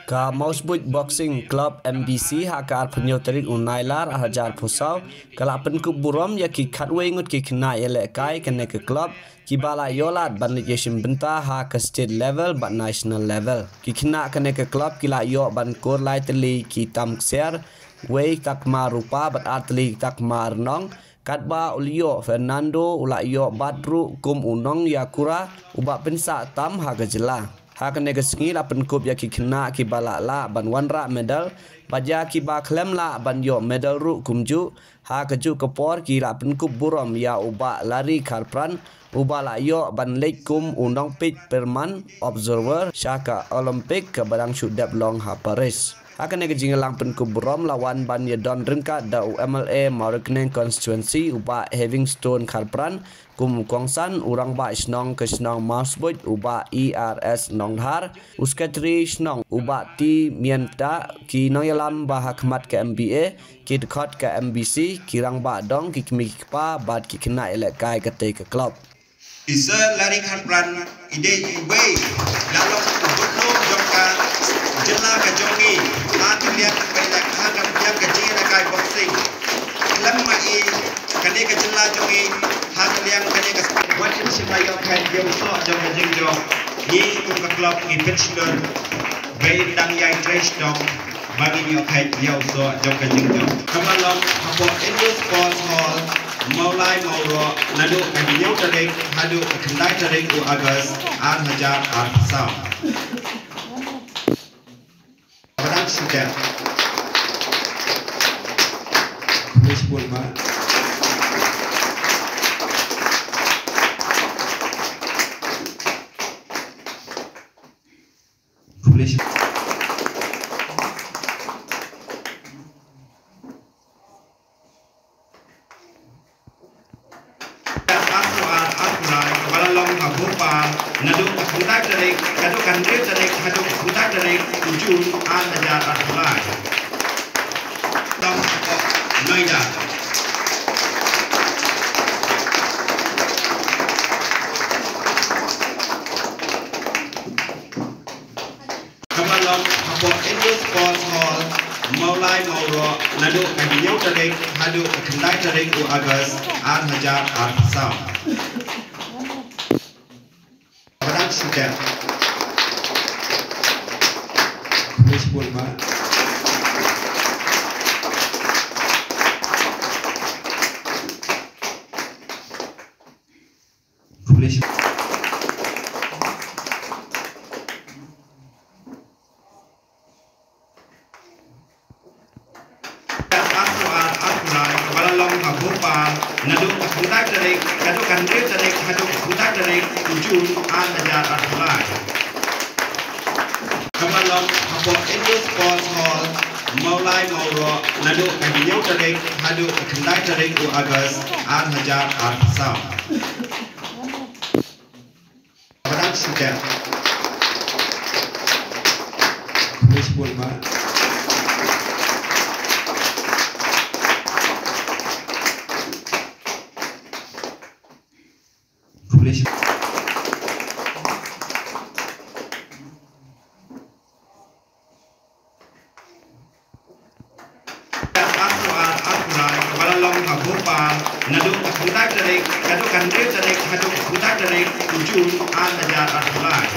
Ka Mousebut Boxing Club MBC hakar penyoterik unailar hajar pusau kala penkup burom ya ki katwe ngut ki kena elek kai kene ke club ki bala yolat ban legislation benta ha ke state level ban national level ki kena kene ke club kila yo ban kor lai teli ki tam kser wei takma rupa bat atli takma nong katba ulio Fernando ula yo badru kum unong yakura uba pensa tam ha gejela hakane gesengi la penkup ya ki kena ki bala la ban wanra medal baja ki ba klem la ban yo medal ru kumju ha keju kepor ki la penkup burom ya uba lari karpran uba la yo ban lek kum unong pit perman observer syaka olimpik ke barang syudap long ha Paris hakane gejingelang penkup burom lawan ban ya don rengka da UMLA Marikneng constituency uba Havingstone karpran kum kongsan urang ba snong ke snong Mousebut uba ERS nonghar uskatri snong uba ti mienta ki noyalam ba hakmat ke MBA ki dekat ke MBC kirang ba dong ki kmikpa bad ki kena elek kai ke te ke club isa lari karpran ide way lalong butno jongka jela ka jongi atlian pelak hagam yang kecil kai boxing lemma i kane ka jela jongi haklian kane ka wajib simayo kai dia so jong jing jong ni kum ka club ni pensioner bay dang yai trash dong bagi ni kai dia so jong jing jong kamalong apo Indo Sports Hall Maulai Mauro nadu kabinyau tarik hadu kendai tarik u Agus an hajar an sam Padang sudah Wish Bulma Publish nadu kutak tarik nadu kandre tarik nadu kutak tarik ujung an hajar an mulai dong Noida kamalong apo Indo Sports Hall Maulai Mauro nadu kabinyau tarik nadu kendai tarik u Agus an hajar an sam sudah Wish Bulma Publish nadu kutak tarik nadu kandre tarik nadu kutak tarik ujung an hajar an mulai kamalong apo Indo Sports Hall Maulai Mauro nadu kabinyau tarik nadu kendai tarik u Agus an hajar an sam Padang sudah Wish Bulma Publish nadu kutak tarik nadu kandre tarik nadu kutak tarik ujung an hajar an mulai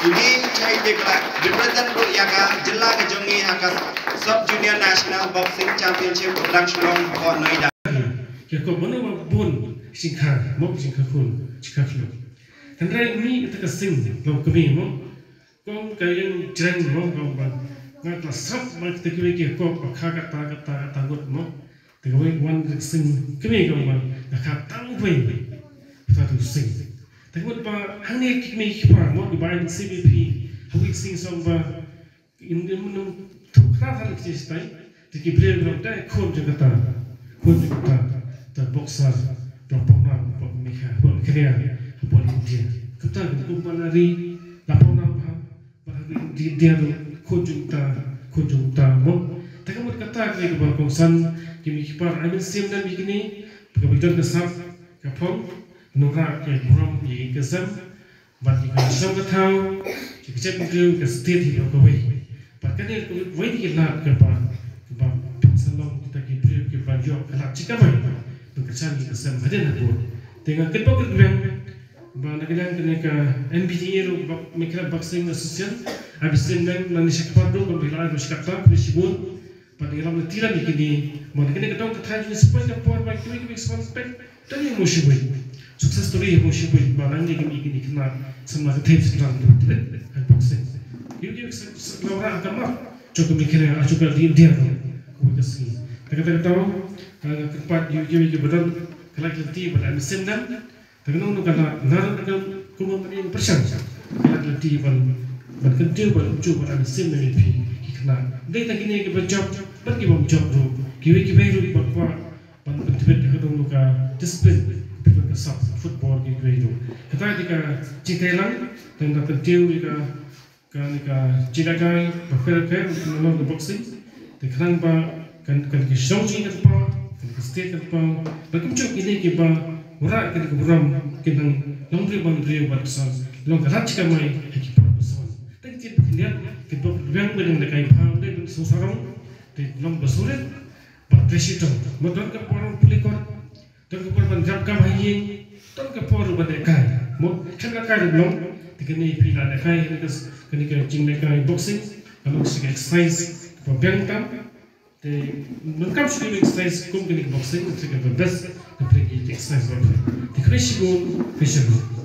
ini cai dekla diberatan bu yaka jela ke jongi haka sub junior national boxing championship berang shlong ko Noida ko bono bun singkha mok singkha kun singkha flo tandrai ni ta sing lo kami mo kom kayang jreng mo ba ngak la sap ma te ki ko kha ka ta gut mo te ko wan sing kami ko ba ka tang we ta tu sing te ko ba hang ki mi ki pa mo ba in CBP hawi sing so ba in de mun tu kha ta ki stai te ki bre no ta ko je ka ta the boxer Propona Mika Korea India kita kumpanari lapona dia kujunta mo taka mo kata ke berkongsan kimi kipar amin sim dan begini kebetulan kesap kapong nura ke buram ye kesam bagi kesam ketau Cek mungkin ke state hilang kawai. Bahkan ni kawai di lat ke ba salong kita kipri ke ba jok kelat cika mai. Berkesan kita sem ada nak buat. Tengah kita kerjaan ba nak kena ke NBTA ro mikra boxing association. Habis dengan Malaysia Kepada ko bilang ko sikap bersibun. Pada dalam tiran ini, mana kena ketemu ketai jenis seperti apa baik tu spek. Dan yang musibah, sukses story yang musibah mana ni kini kena sama ketai sekarang tu. Boxing. Dia orang agama cukup mikirnya cukup dia ko kesini. Kita tahu keempat dia betul kalau kita pada mesin dan terkenal kalau nalar kumpulan yang persen kalau kita berkerja pada mesin dan nah, dia tak kini kita job, pergi bom job tu, kita baru buat penting kita luka disiplin, kita sab football kita itu. Kita jika hilang, dan kita kerja kita cidakai, berfair dalam boxing, kita kan kita show kita kita state kita, berkumpul ini kita orang kita beram kita laundry buat besar, long kerja kami kita besar. Tapi kita kita berang dengan dekai paham dan susarong di dalam basurit berpresiden modal ke orang pelikon dan ke orang jangka hayi dan ke orang berdekai mau cakap kaya belum dikini pila dekai ini ke jing dekai boxing kalau sebagai exercise berbangkam di lengkap sebagai exercise kum kini boxing sebagai best pergi exercise dikini sibuk